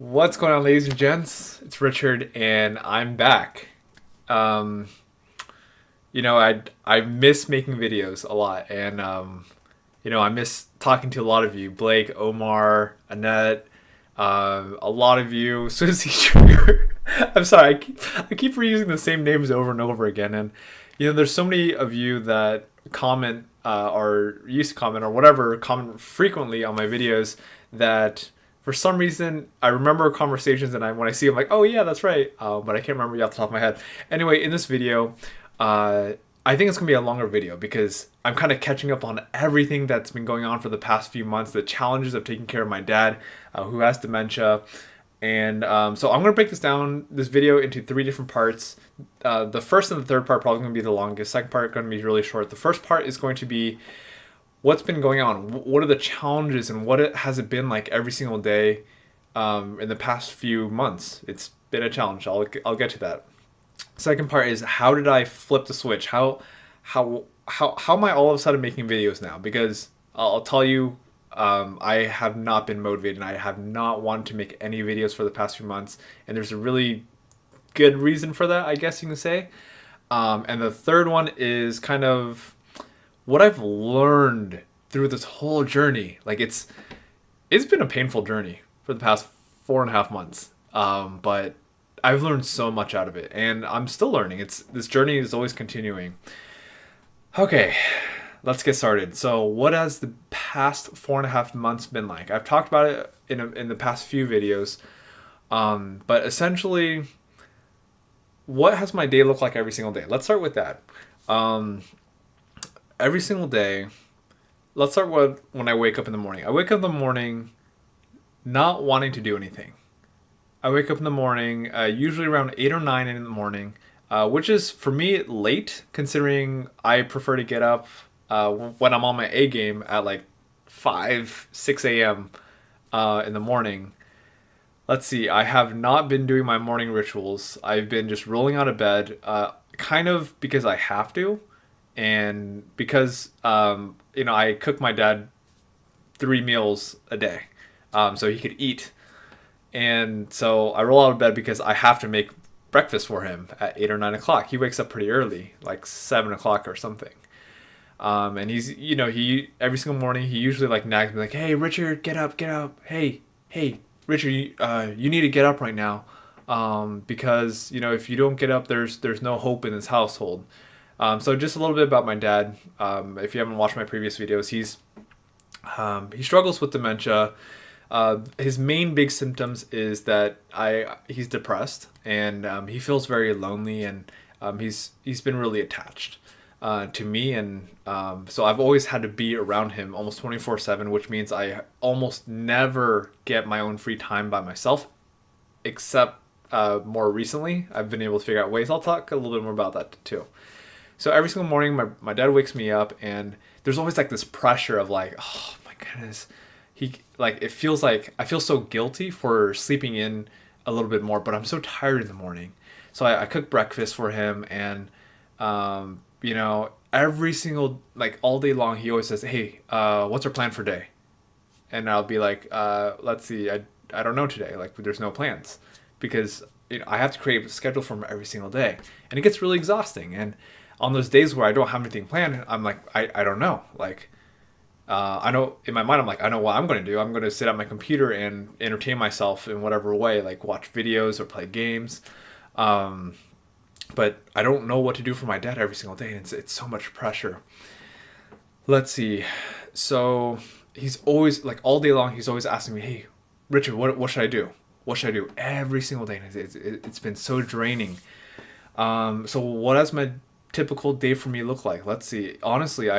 What's going on, ladies and gents? It's Richard, and I'm back. Um, I miss making videos a lot, and I miss talking to a lot of you, Blake, Omar, Annette, a lot of you, Susie Trigger. I'm sorry, I keep reusing the same names over and over again, and there's so many of you that comment or used to comment or whatever, comment frequently on my videos that for some reason I remember conversations and when I see them like, oh yeah, that's right, but I can't remember you off the top of my head. Anyway, in this video, uh, I think it's gonna be a longer video because I'm kind of catching up on everything that's been going on for the past few months, the challenges of taking care of my dad, who has dementia. And so I'm going to break this video into three different parts. The first and the third part probably going to be the longest. Second part going to be really short. The first part is going to be what's been going on. What are the challenges and has it been like every single day in the past few months? It's been a challenge. I'll get to that. Second part is how did I flip the switch? How am I all of a sudden making videos now? Because I'll tell you, I have not been motivated and I have not wanted to make any videos for the past few months. And there's a really good reason for that, I guess you can say. And the third one is kind of what I've learned through this whole journey. Like it's been a painful journey for the past 4.5 months. But I've learned so much out of it, and I'm still learning. This journey is always continuing. Okay, let's get started. So, what has the past 4.5 months been like? I've talked about it in the past few videos, but essentially, what has my day looked like every single day? Let's start with that. Every single day, let's start with when I wake up in the morning. I wake up in the morning not wanting to do anything. I wake up in the morning, usually around 8 or 9 in the morning, which is for me late, considering I prefer to get up when I'm on my A game at like 5, 6 a.m. In the morning. Let's see, I have not been doing my morning rituals. I've been just rolling out of bed, kind of because I have to, and because, I cook my dad 3 meals a day so he could eat. And so I roll out of bed because I have to make breakfast for him at 8 or 9 o'clock. He wakes up pretty early, like 7 o'clock or something. And he every single morning he usually like nags me like, "Hey Richard, get up, get up. Hey Richard, you need to get up right now, because if you don't get up, there's no hope in this household." So just a little bit about my dad. If you haven't watched my previous videos, he struggles with dementia. His main big symptoms is that he's depressed and he feels very lonely, and he's been really attached to me, and so I've always had to be around him almost 24/7, which means I almost never get my own free time by myself, except more recently I've been able to figure out ways. I'll talk a little bit more about that too. So every single morning my dad wakes me up, and there's always like this pressure of like, oh my goodness, it feels like I feel so guilty for sleeping in a little bit more, but I'm so tired in the morning. So I cook breakfast for him, and every single, like, all day long he always says, "Hey, what's our plan for day?" And I'll be like, "Let's see, I don't know today. Like, there's no plans," because I have to create a schedule for him every single day, and it gets really exhausting. And on those days where I don't have anything planned, I'm like, I don't know, like. I know in my mind, I'm like, I know what I'm going to do. I'm going to sit at my computer and entertain myself in whatever way, like watch videos or play games. But I don't know what to do for my dad every single day, and it's so much pressure. Let's see. So he's always, like, all day long, he's always asking me, "Hey, Richard, what should I do? What should I do?" Every single day. And it's been so draining. So what does my typical day for me look like? Let's see. Honestly,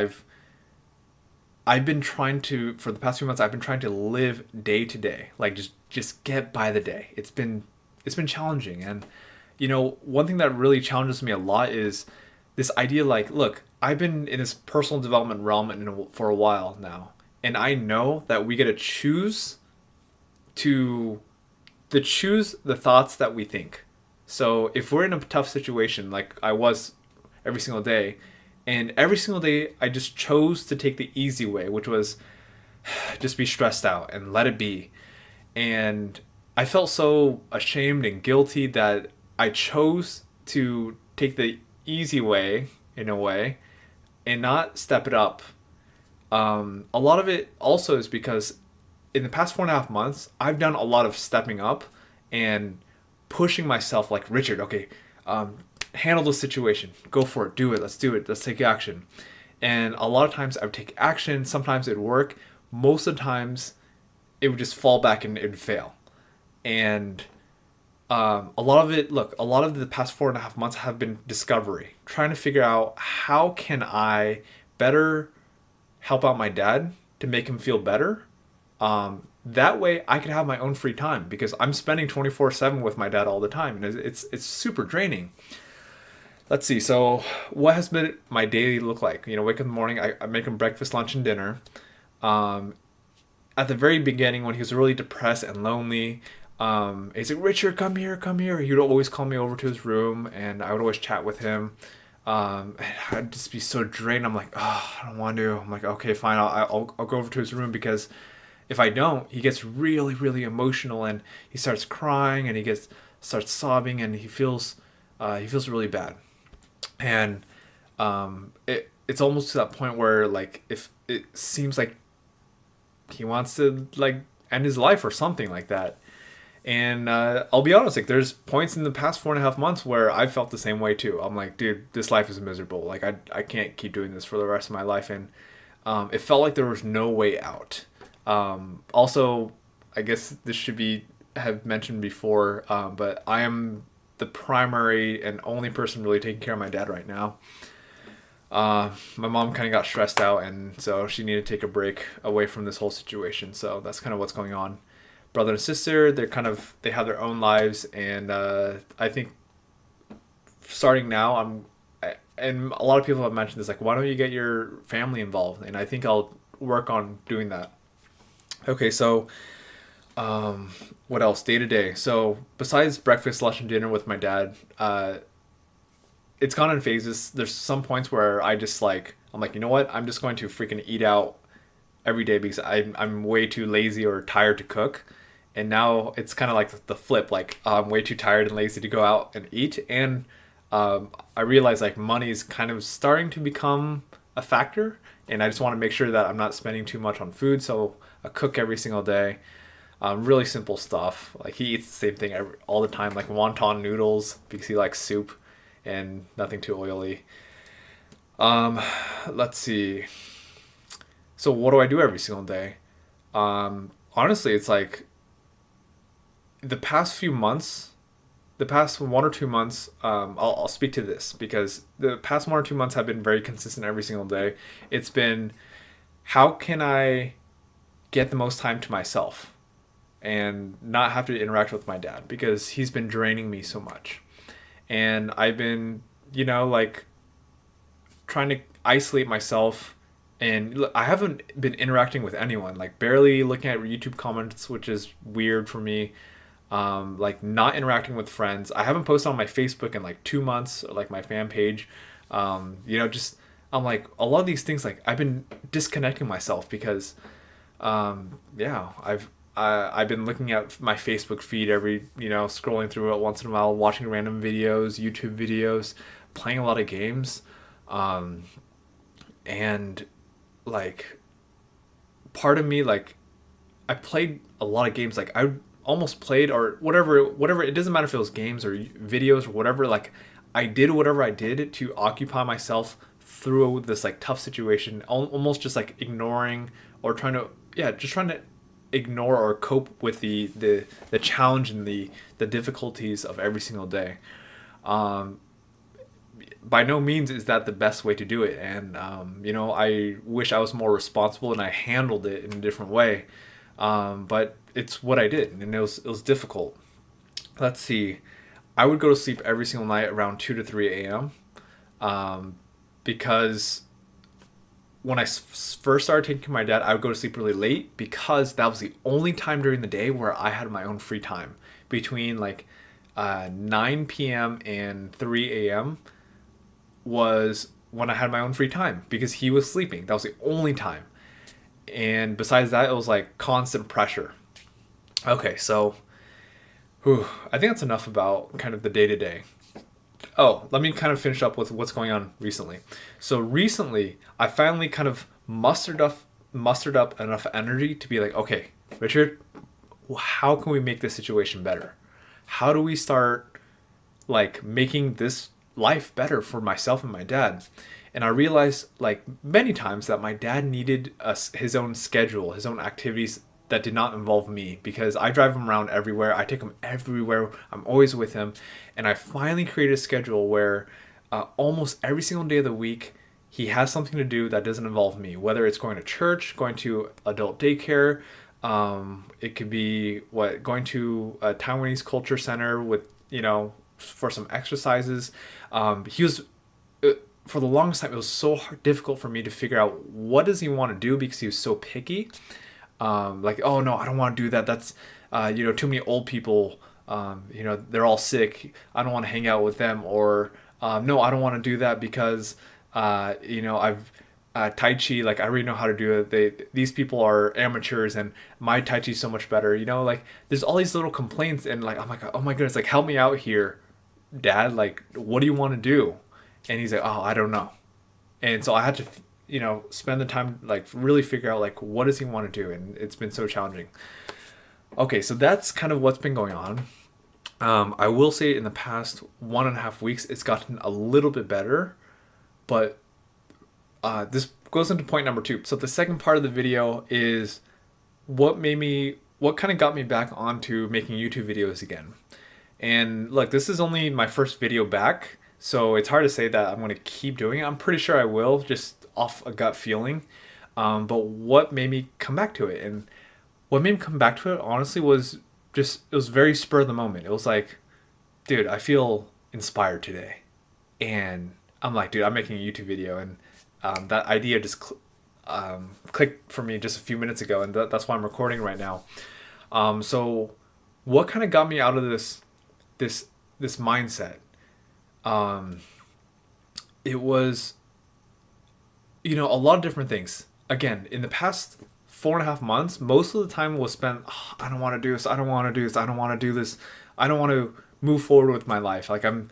I've been trying to, for the past few months, I've been trying to live day to day, like just get by the day. It's been challenging, and one thing that really challenges me a lot is this idea, like, look, I've been in this personal development realm for a while now, and I know that we get to choose the thoughts that we think. So if we're in a tough situation, like I was every single day, and every single day, I just chose to take the easy way, which was just be stressed out and let it be. And I felt so ashamed and guilty that I chose to take the easy way, in a way, and not step it up. A lot of it also is because in the past 4.5 months, I've done a lot of stepping up and pushing myself like, Richard, okay, handle the situation. Go for it. Do it. Let's do it. Let's take action. And a lot of times I would take action. Sometimes it would work. Most of the times it would just fall back and it would fail. And a lot of it, look, a lot of the past 4.5 months have been discovery, trying to figure out how can I better help out my dad to make him feel better. That way I can have my own free time because I'm spending 24/7 with my dad all the time, and it's super draining. Let's see. So, what has been my daily look like? Wake up in the morning, I make him breakfast, lunch, and dinner. Um, at the very beginning, when he was really depressed and lonely, he's like, Richard, come here, come here. He would always call me over to his room, and I would always chat with him. And I'd just be so drained. I'm like, oh, I don't want to. I'm like, okay, fine. I'll go over to his room because if I don't, he gets really, really emotional and he starts crying and starts sobbing and he feels really bad. And it's almost to that point where like if it seems like he wants to like end his life or something like that. And I'll be honest, like there's points in the past 4.5 months where I felt the same way too. I'm like, dude, this life is miserable. Like I can't keep doing this for the rest of my life. And it felt like there was no way out. Also, I guess this should be have mentioned before, but I am the primary and only person really taking care of my dad right now. My mom kind of got stressed out, and so she needed to take a break away from this whole situation. So that's kind of what's going on. Brother and sister, they have their own lives, and I think starting now, and a lot of people have mentioned this, like, why don't you get your family involved? And I think I'll work on doing that. Okay, so what else? Day to day. So besides breakfast, lunch, and dinner with my dad, it's gone in phases. There's some points where I'm like, you know what? I'm just going to freaking eat out every day because I'm way too lazy or tired to cook. And now it's kind of like the flip. Like I'm way too tired and lazy to go out and eat. And I realize like money is kind of starting to become a factor. And I just want to make sure that I'm not spending too much on food. So I cook every single day. Really simple stuff. Like he eats the same thing all the time, like wonton noodles because he likes soup and nothing too oily. Um, let's see. So what do I do every single day? Honestly, it's like the past few months, the past 1 or 2 months, I'll speak to this because the past 1 or 2 months have been very consistent every single day. It's been how can I get the most time to myself and not have to interact with my dad because he's been draining me so much. And I've been, like trying to isolate myself. And look, I haven't been interacting with anyone, like barely looking at YouTube comments, which is weird for me. Like not interacting with friends. I haven't posted on my Facebook in like 2 months, like my fan page. Just I'm like a lot of these things. Like I've been disconnecting myself because, I've been looking at my Facebook feed scrolling through it once in a while, watching random videos, YouTube videos, playing a lot of games, and like part of me like I played a lot of games like I almost played or whatever it doesn't matter if it was games or videos or whatever, like I did whatever I did to occupy myself through this like tough situation, almost just like ignoring or trying to ignore or cope with the challenge and the difficulties of every single day. By no means is that the best way to do it, and I wish I was more responsible and I handled it in a different way, but it's what I did, and it was difficult. Let's see, I would go to sleep every single night around 2 to 3 a.m. Because when I first started taking care of my dad, I would go to sleep really late because that was the only time during the day where I had my own free time. Between like 9 p.m. and 3 a.m. was when I had my own free time because he was sleeping. That was the only time. And besides that, it was like constant pressure. Okay, so Whew, I think that's enough about kind of the day to day. Oh, let me kind of finish up with what's going on recently. So recently, I finally kind of mustered up enough energy to be like, okay, Richard, how can we make this situation better? How do we start like making this life better for myself and my dad? And I realized like many times that my dad needed his own schedule, his own activities that did not involve me, because I drive him around everywhere. I take him everywhere. I'm always with him. And I finally created a schedule where almost every single day of the week, he has something to do that doesn't involve me, whether it's going to church, going to adult daycare. It could be going to a Taiwanese culture center with, for some exercises. He was for the longest time, it was so difficult for me to figure out what does he want to do, because he was so picky. Like, oh no, I don't want to do that. That's, too many old people. They're all sick. I don't want to hang out with them. Or no, I don't want to do that because, I've Tai Chi. Like, I already know how to do it. These people are amateurs, and my Tai Chi is so much better. Like there's all these little complaints, and like I'm like, oh my goodness, like help me out here, Dad. Like, what do you want to do? And he's like, oh, I don't know. And so I had to, spend the time like really figure out like what does he want to do, and it's been so challenging. Okay, so that's kind of what's been going on. I will say in the past 1.5 weeks, it's gotten a little bit better, but this goes into point number 2. So the second part of the video is what kind of got me back onto making YouTube videos again. And look, this is only my first video back, so it's hard to say that I'm going to keep doing it. I'm pretty sure I will, just off a gut feeling. But what made me come back to it? And what made me come back to it, honestly, was it was very spur of the moment. It was like, dude, I feel inspired today. And I'm like, dude, I'm making a YouTube video. And that idea just clicked for me just a few minutes ago. And that's why I'm recording right now. So what kind of got me out of this mindset? It was, a lot of different things. Again, in the past 4.5 months, most of the time was spent, oh, I don't want to do this, I don't want to do this, I don't want to do this, I don't want to move forward with my life. Like I'm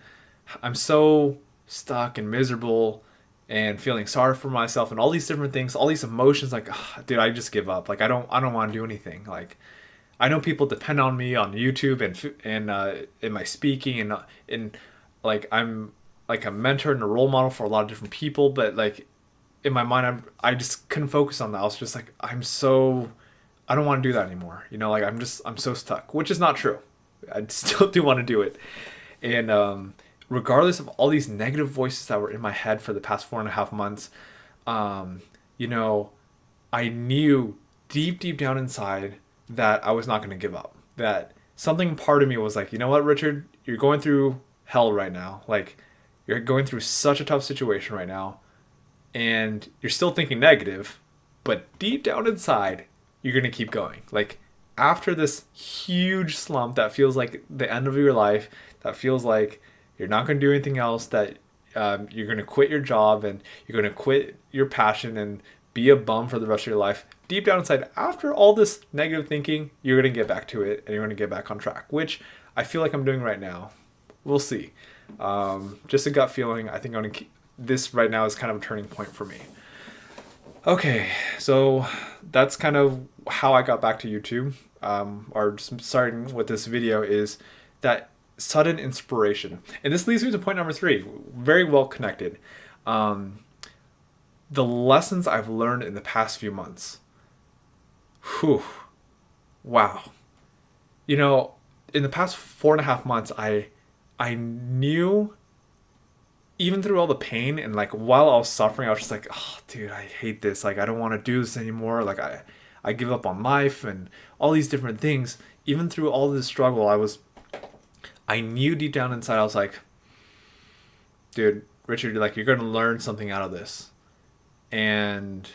so stuck and miserable and feeling sorry for myself and all these different things, all these emotions, like, oh, dude, I just give up. Like I don't want to do anything. Like I know people depend on me on YouTube and in my speaking, and like I'm like a mentor and a role model for a lot of different people, but like in my mind, I just couldn't focus on that. I was just like, I don't want to do that anymore. Like I'm so stuck, which is not true. I still do want to do it. And regardless of all these negative voices that were in my head for the past 4.5 months, I knew deep down inside that I was not going to give up. That something part of me was like, you know what, Richard, you're going through hell right now. Like you're going through such a tough situation right now, and you're still thinking negative, but deep down inside, you're going to keep going. Like after this huge slump that feels like the end of your life, that feels like you're not going to do anything else, that you're going to quit your job and you're going to quit your passion and be a bum for the rest of your life. Deep down inside, after all this negative thinking, you're going to get back to it and you're going to get back on track, which I feel like I'm doing right now. We'll see. Just a gut feeling. I think I'm going to this right now is kind of a turning point for me. Okay, so that's kind of how I got back to YouTube. Or just starting with this video is that sudden inspiration. And this leads me to point number 3, very well connected. The lessons I've learned in the past few months. Whew. Wow. In the past 4.5 months, I knew, even through all the pain and like while I was suffering, I was just like, oh, dude, I hate this. Like, I don't want to do this anymore. Like, I give up on life and all these different things. Even through all this struggle, I knew deep down inside, I was like, dude, Richard, like, you're going to learn something out of this. And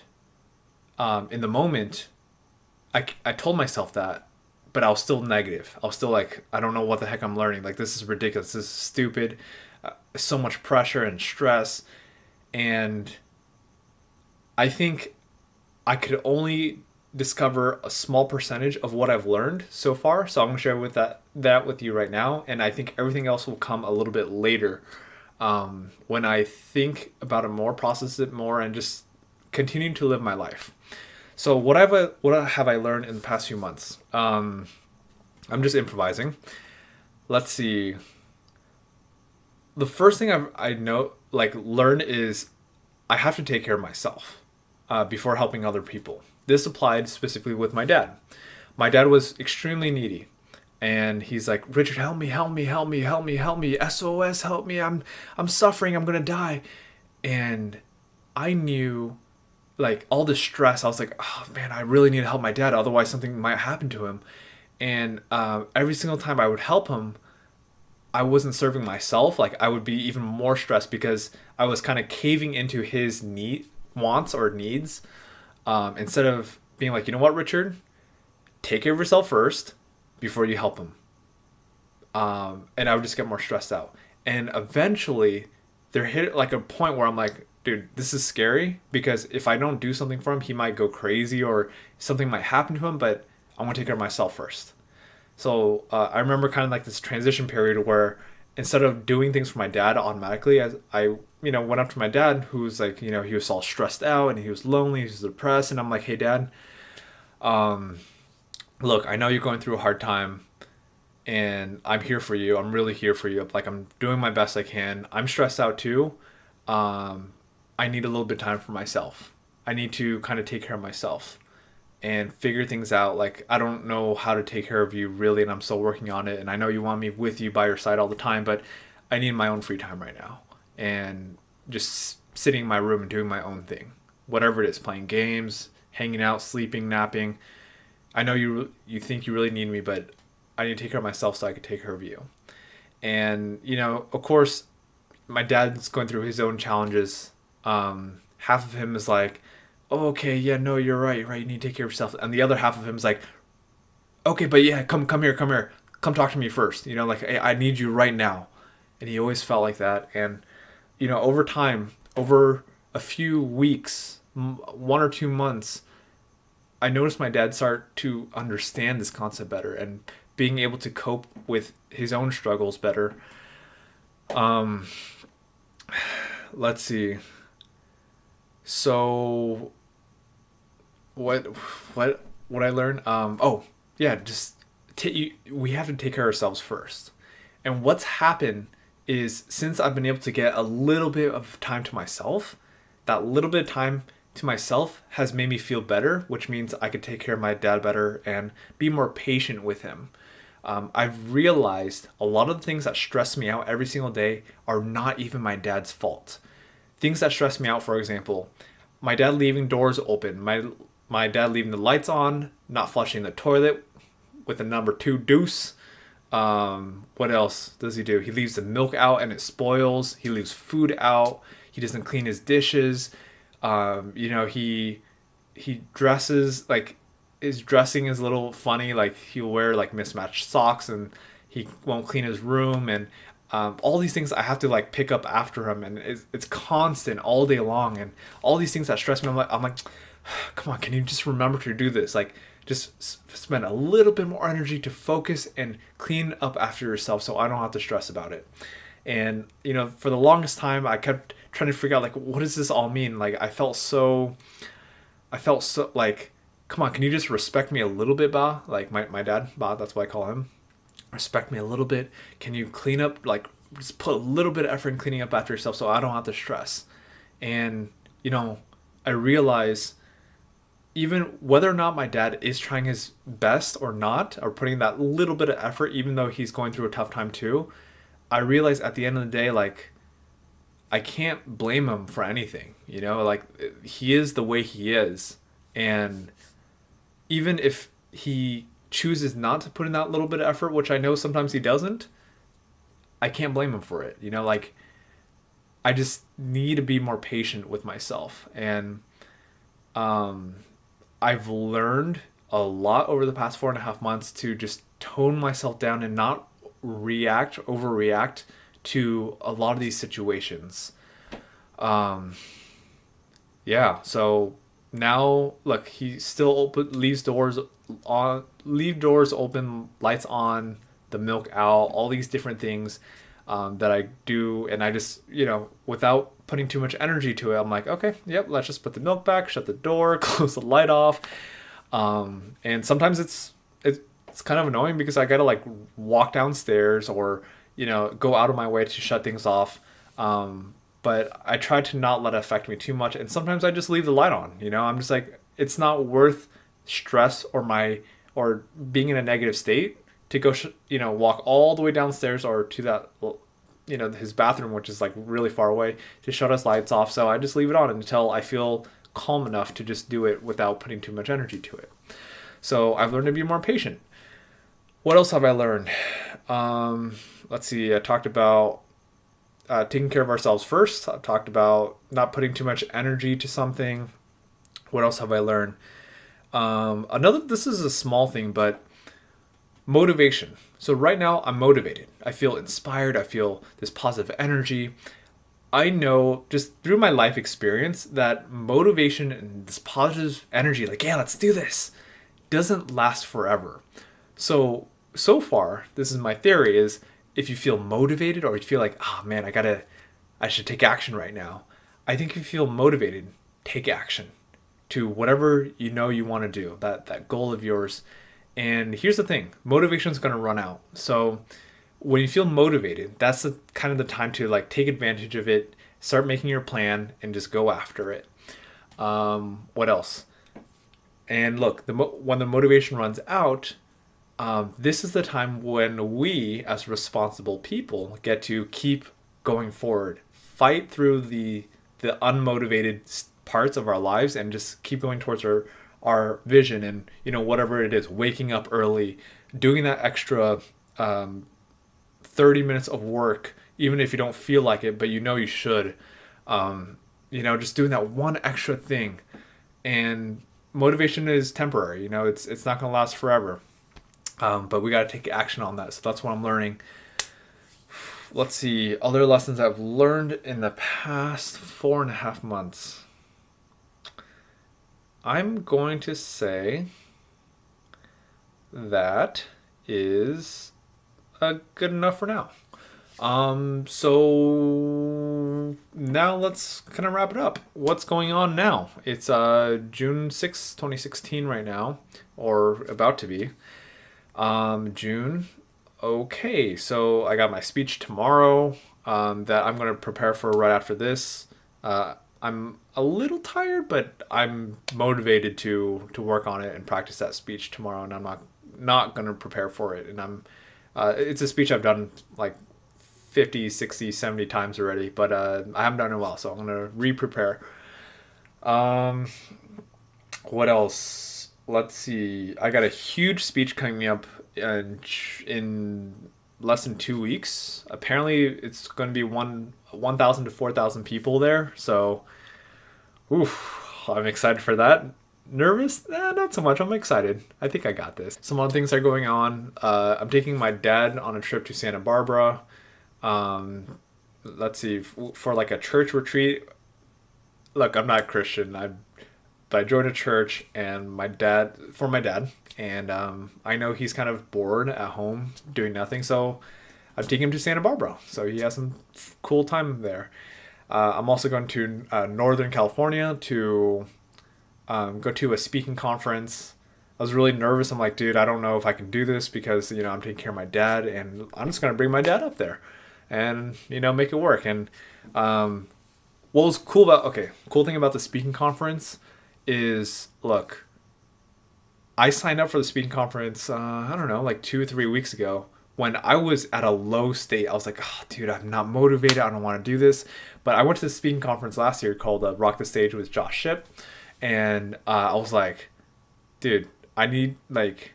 in the moment, I told myself that, but I was still negative. I was still like, I don't know what the heck I'm learning. Like, this is ridiculous. This is stupid. So much pressure and stress. And I think I could only discover a small percentage of what I've learned so far. So I'm gonna share with that with you right now, and I think everything else will come a little bit later, when I think about it more, process it more, and just continue to live my life. So what have I learned in the past few months? I'm just improvising. Let's see. The first thing I know, like, learn is I have to take care of myself before helping other people. This applied specifically with my dad. My dad was extremely needy, and he's like, Richard, help me, help me, help me, help me, help me, SOS, help me, I'm suffering, I'm gonna die. And I knew, like, all the stress. I was like, oh man, I really need to help my dad, otherwise something might happen to him. And every single time I would help him, I wasn't serving myself. Like, I would be even more stressed because I was kind of caving into his wants or needs, instead of being like, you know what, Richard, take care of yourself first before you help him. And I would just get more stressed out. And eventually, there hit like a point where I'm like, dude, this is scary, because if I don't do something for him, he might go crazy or something might happen to him. But I want to take care of myself first. So I remember kind of like this transition period where instead of doing things for my dad automatically, as I, went up to my dad, who's like, he was all stressed out and he was lonely, he was depressed, and I'm like, hey dad, look, I know you're going through a hard time, and I'm here for you. I'm really here for you. Like, I'm doing my best I can. I'm stressed out too. I need a little bit of time for myself. I need to kind of take care of myself and figure things out. Like, I don't know how to take care of you really, and I'm still working on it. And I know you want me with you by your side all the time, but I need my own free time right now. And just sitting in my room and doing my own thing. Whatever it is, playing games, hanging out, sleeping, napping. I know you think you really need me, but I need to take care of myself so I can take care of you. And, of course, my dad's going through his own challenges. Half of him is like, oh, okay, yeah, no, you're right, you need to take care of yourself. And the other half of him is like, okay, but yeah, come here, come talk to me first. Like, hey, I need you right now. And he always felt like that. And, over time, over a few weeks, 1 or 2 months, I noticed my dad start to understand this concept better and being able to cope with his own struggles better. Let's see. So what I learned? Oh yeah, just we have to take care of ourselves first. And what's happened is, since I've been able to get a little bit of time to myself, that little bit of time to myself has made me feel better, which means I could take care of my dad better and be more patient with him. I've realized a lot of the things that stress me out every single day are not even my dad's fault. Things that stress me out, for example, my dad leaving doors open, my dad leaving the lights on, not flushing the toilet with a number 2 deuce. What else does he do? He leaves the milk out and it spoils. He leaves food out. He doesn't clean his dishes. He dresses, like, his dressing is a little funny. Like, he'll wear like mismatched socks, and he won't clean his room, and all these things I have to like pick up after him, and it's constant all day long, and all these things that stress me. I'm like, come on, can you just remember to do this? Like, just spend a little bit more energy to focus and clean up after yourself, so I don't have to stress about it. And for the longest time, I kept trying to figure out, like, what does this all mean? Like, I felt so like, come on, can you just respect me a little bit, Ba? Like, my dad, Ba, that's what I call him. Respect me a little bit. Can you clean up, like, just put a little bit of effort in cleaning up after yourself so I don't have to stress. And I realize, even whether or not my dad is trying his best or not, or putting that little bit of effort, even though he's going through a tough time too, I realize at the end of the day, like, I can't blame him for anything. Like, he is the way he is. And even if he chooses not to put in that little bit of effort, which I know sometimes he doesn't, I can't blame him for it. Like, I just need to be more patient with myself. And I've learned a lot over the past 4.5 months to just tone myself down and not overreact to a lot of these situations. Yeah, so now look, he still leaves doors on, leave doors open, lights on, the milk out, all these different things that I do, and I just, without putting too much energy to it, I'm like, okay, yep, let's just put the milk back, shut the door, close the light off. And sometimes it's kind of annoying because I gotta like walk downstairs or go out of my way to shut things off. But I try to not let it affect me too much, and sometimes I just leave the light on. I'm just like, it's not worth stress or being in a negative state to go walk all the way downstairs or to that his bathroom, which is like really far away, to shut his lights off. So I just leave it on until I feel calm enough to just do it without putting too much energy to it. So I've learned to be more patient. What else have I learned? Let's see. I talked about taking care of ourselves first. I've talked about not putting too much energy to something. What else have I learned? This is a small thing, but motivation. So right now I'm motivated. I feel inspired. I feel this positive energy. I know just through my life experience that motivation and this positive energy, like, yeah, let's do this, doesn't last forever. So far, this is my theory, is if you feel motivated or you feel like, oh man, I should take action right now. I think if you feel motivated, take action to whatever you want to do, that goal of yours. And here's the thing, motivation is going to run out. So when you feel motivated, that's kind of the time to like take advantage of it, start making your plan, and just go after it. What else? And look, when the motivation runs out, this is the time when we, as responsible people, get to keep going forward, fight through the unmotivated parts of our lives, and just keep going towards our vision. And whatever it is, waking up early, doing that extra 30 minutes of work, even if you don't feel like it, but you should. Just doing that one extra thing. And motivation is temporary. It's not going to last forever. But we got to take action on that. So that's what I'm learning. Let's see, other lessons I've learned in the past 4.5 months. I'm going to say that is good enough for now. So now let's kind of wrap it up. What's going on now? It's June 6th, 2016 right now, or about to be. June. Okay, so I got my speech tomorrow that I'm going to prepare for right after this. I'm a little tired, but I'm motivated to work on it and practice that speech tomorrow, and I'm not going to prepare for it. And it's a speech I've done like 50, 60, 70 times already, but I haven't done it well, so I'm going to re-prepare. What else? Let's see. I got a huge speech coming up in less than 2 weeks. Apparently, it's going to be 1,000 to 4,000 people there. So, I'm excited for that. Nervous? Not so much. I'm excited. I think I got this. Some other things are going on. I'm taking my dad on a trip to Santa Barbara. Let's see, for like a church retreat. Look, I'm not Christian. But I joined a church and my dad, and I know he's kind of bored at home doing nothing, so I'm taking him to Santa Barbara, so he has some cool time there. I'm also going to Northern California to go to a speaking conference. I was really nervous. I'm like, dude, I don't know if I can do this because I'm taking care of my dad, and I'm just gonna bring my dad up there, and make it work. And what was cool thing about the speaking conference is, look, I signed up for the speaking conference, I don't know, like 2 or 3 weeks ago when I was at a low state. I was like, oh, dude, I'm not motivated. I don't want to do this. But I went to the speaking conference last year called Rock the Stage with Josh Shipp. And I was like, dude, I need, like,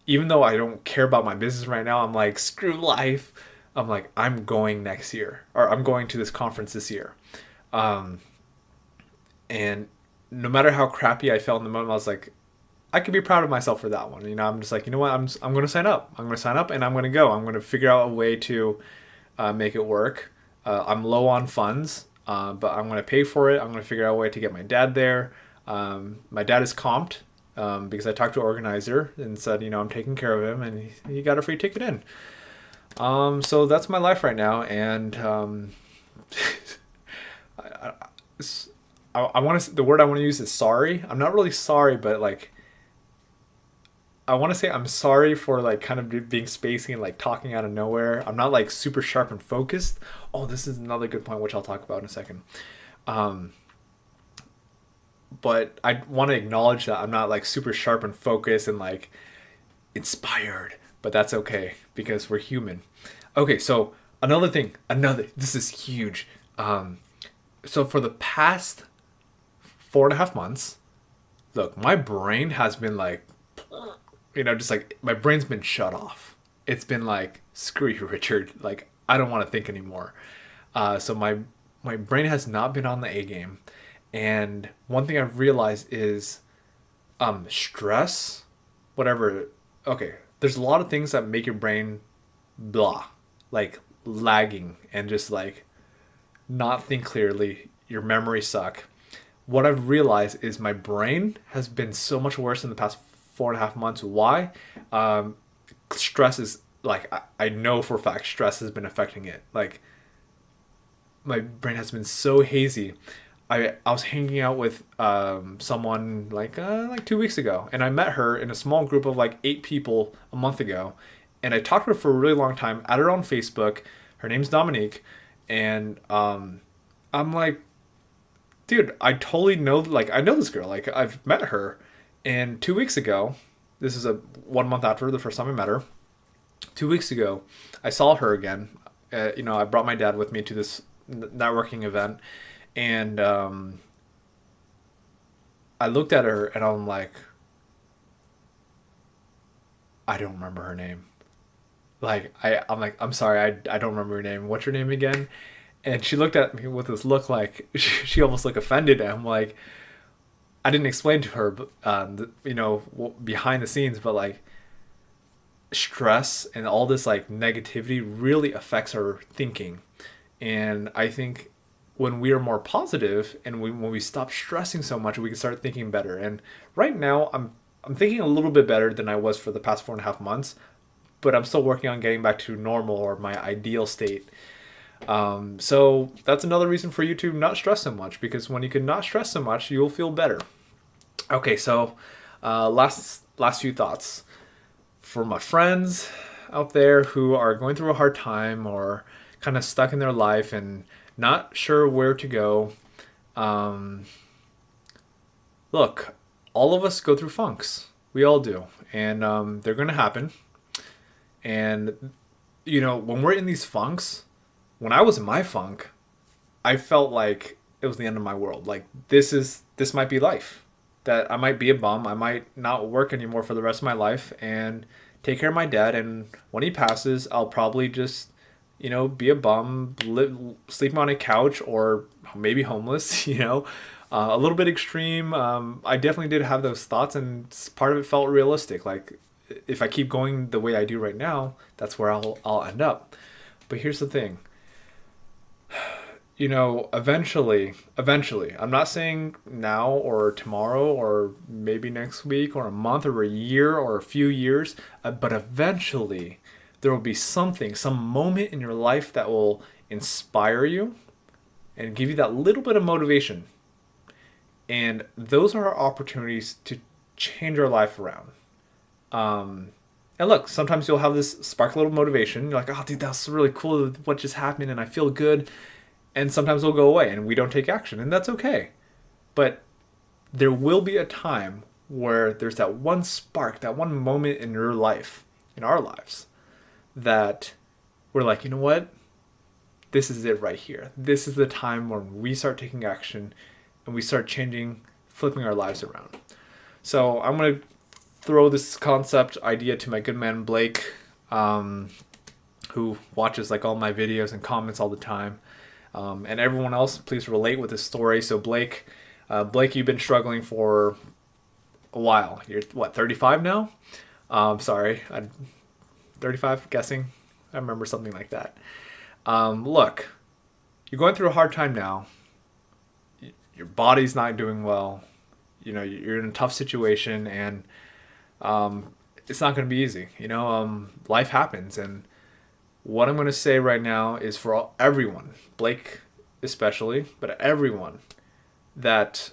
even though I don't care about my business right now, I'm like, screw life. I'm like, I'm going next year, or I'm going to this conference this year. And no matter how crappy I felt in the moment, I was like, I could be proud of myself for that one. I'm just like, you know what? I'm going to sign up. I'm going to sign up and I'm going to go. I'm going to figure out a way to make it work. I'm low on funds, but I'm going to pay for it. I'm going to figure out a way to get my dad there. My dad is comped because I talked to an organizer and said, I'm taking care of him, and he got a free ticket in. So that's my life right now, and I, I want to. The word I want to use is sorry. I'm not really sorry, but like I want to say I'm sorry for like kind of being spacey and like talking out of nowhere. I'm not like super sharp and focused. Oh, this is another good point, which I'll talk about in a second. Um, but I want to acknowledge that I'm not like super sharp and focused and like inspired, but that's okay because we're human. Okay, so another thing, this is huge. So for the past 4.5 months, look, my brain has been like, just like my brain's been shut off. It's been like, screw you, Richard. Like, I don't want to think anymore. So my brain has not been on the A game. And one thing I've realized is stress, whatever. Okay, there's a lot of things that make your brain blah, like lagging and just like not think clearly. Your memory suck. What I've realized is my brain has been so much worse in the past 4.5 months. Why? Stress is like I know for a fact stress has been affecting it. Like my brain has been so hazy. I was hanging out with someone like 2 weeks ago, and I met her in a small group of like 8 people a month ago, and I talked to her for a really long time. Added her on Facebook. Her name's Dominique, and I'm like, dude, I totally know. Like I know this girl. Like I've met her, and 2 weeks ago, this is a 1 month after the first time I met her. 2 weeks ago, I saw her again. I brought my dad with me to this networking event, and I looked at her and I'm like, I don't remember her name. Like I'm like, I'm sorry, I don't remember your name. What's your name again? And she looked at me with this look like she almost looked offended. And I'm like, I didn't explain to her, but behind the scenes, but like stress and all this like negativity really affects our thinking. And I think when we are more positive and when we stop stressing so much, we can start thinking better. And right now, I'm thinking a little bit better than I was for the past 4.5 months, but I'm still working on getting back to normal or my ideal state. So that's another reason for you to not stress so much, because when you can not stress so much, you'll feel better. Okay, so last few thoughts for my friends out there who are going through a hard time or kind of stuck in their life and not sure where to go. Um, Look, all of us go through funks. We all do, and they're going to happen. And when we're in these funks, when I was in my funk, I felt like it was the end of my world. Like this might be life. That I might be a bum. I might not work anymore for the rest of my life and take care of my dad. And when he passes, I'll probably just, be a bum, sleeping on a couch or maybe homeless. A little bit extreme. I definitely did have those thoughts, and part of it felt realistic. Like if I keep going the way I do right now, that's where I'll end up. But here's the thing. Eventually, I'm not saying now or tomorrow or maybe next week or a month or a year or a few years, but eventually there will be some moment in your life that will inspire you and give you that little bit of motivation. And those are our opportunities to change our life around. And look, sometimes you'll have this spark a little motivation. You're like, oh, dude, that's really cool what just happened, and I feel good. And sometimes it'll go away, and we don't take action, and that's okay. But there will be a time where there's that one spark, that one moment in your life, in our lives, that we're like, you know what? This is it right here. This is the time when we start taking action, and we start changing, flipping our lives around. So I'm going to throw this concept idea to my good man Blake, who watches like all my videos and comments all the time, and everyone else. Please relate with this story. So Blake, you've been struggling for a while. You're what, 35 now? Sorry, 35, guessing. I remember something like that. Look, you're going through a hard time now. Your body's not doing well. you're in a tough situation, and it's not going to be easy. Life happens, and what I'm going to say right now is for everyone, Blake especially, but everyone, that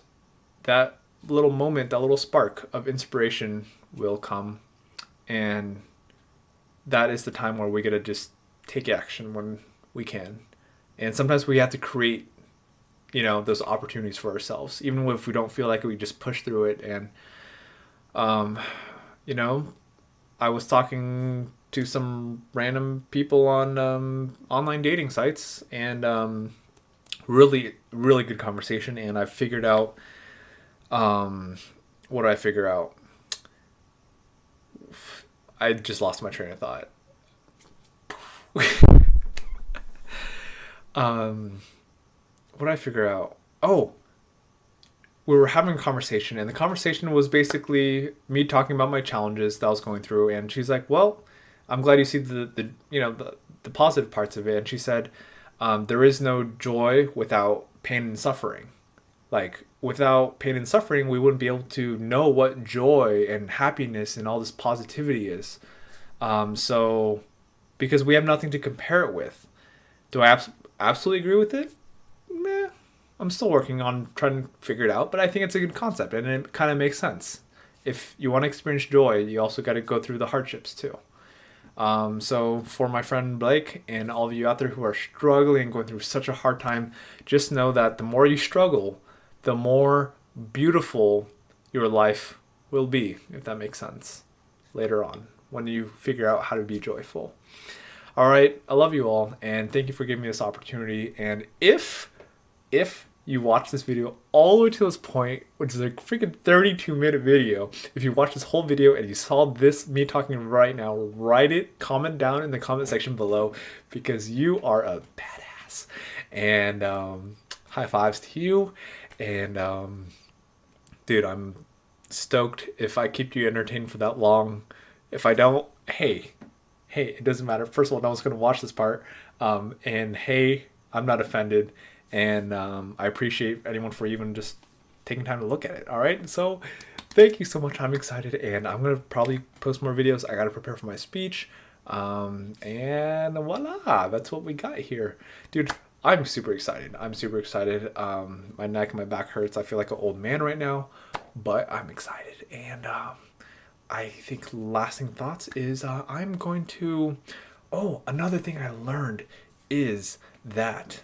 that little moment, that little spark of inspiration will come, and that is the time where we got to just take action when we can. And sometimes we have to create, those opportunities for ourselves, even if we don't feel like it, we just push through it. And um, you know, I was talking to some random people on online dating sites, and really, really good conversation. And I figured out, what did I figure out? I just lost my train of thought. What did I figure out? Oh, we were having a conversation, and the conversation was basically me talking about my challenges that I was going through. And she's like, "Well, I'm glad you see the positive parts of it." And she said, "There is no joy without pain and suffering. Like, without pain and suffering, we wouldn't be able to know what joy and happiness and all this positivity is. So, because we have nothing to compare it with. Do I absolutely agree with it? Meh. I'm still working on trying to figure it out, but I think it's a good concept, and it kind of makes sense. If you want to experience joy, you also got to go through the hardships too. So for my friend Blake and all of you out there who are struggling and going through such a hard time, just know that the more you struggle, the more beautiful your life will be, if that makes sense, later on when you figure out how to be joyful. All right, I love you all, and thank you for giving me this opportunity. And if you watch this video all the way to this point, which is a freaking 32-minute video, if you watch this whole video and you saw this, me talking right now, write it, comment down in the comment section below, because you are a badass. And high fives to you. And dude, I'm stoked if I keep you entertained for that long. If I don't, hey, it doesn't matter. First of all, no one's going to watch this part. And hey, I'm not offended. And I appreciate anyone for even just taking time to look at it. All right. So thank you so much. I'm excited. And I'm going to probably post more videos. I got to prepare for my speech. And voila, that's what we got here. Dude, I'm super excited. My neck and my back hurts. I feel like an old man right now. But I'm excited. And I think lasting thoughts is I'm going to... Oh, another thing I learned is that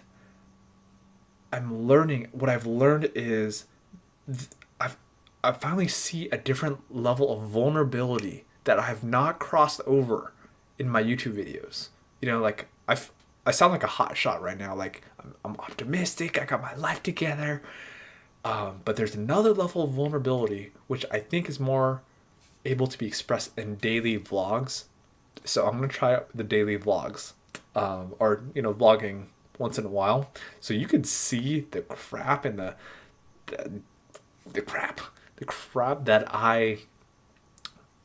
what I've learned is I finally see a different level of vulnerability that I have not crossed over in my YouTube videos. Like I sound like a hot shot right now. Like I'm optimistic. I got my life together. But there's another level of vulnerability which I think is more able to be expressed in daily vlogs. So I'm gonna try out the daily vlogs, or vlogging once in a while, so you could see the crap and the crap that I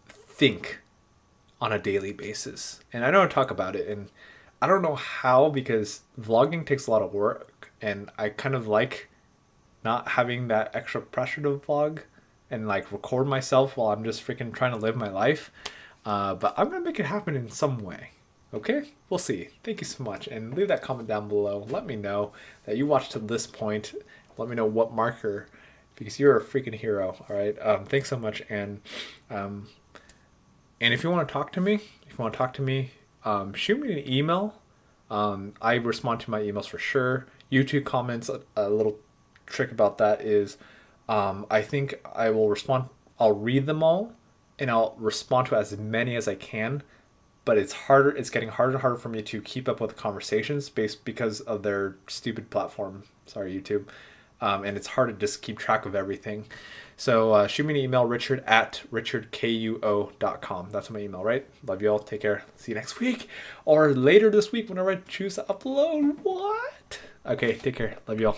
think on a daily basis. And I know I talk about it, and I don't know how, because vlogging takes a lot of work, and I kind of like not having that extra pressure to vlog and like record myself while I'm just freaking trying to live my life. But I'm gonna make it happen in some way. Okay, we'll see. Thank you so much, and leave that comment down below. Let me know that you watched to this point. Let me know what marker, because you're a freaking hero. All right. Thanks so much, and if you want to talk to me, shoot me an email. I respond to my emails for sure. YouTube comments. A little trick about that is, I think I will respond. I'll read them all, and I'll respond to as many as I can. But it's harder. It's getting harder and harder for me to keep up with the conversations because of their stupid platform. Sorry, YouTube. And it's hard to just keep track of everything. So shoot me an email, richard@richardkuo.com. That's my email, right? Love you all. Take care. See you next week or later this week whenever I choose to upload. What? Okay, take care. Love you all.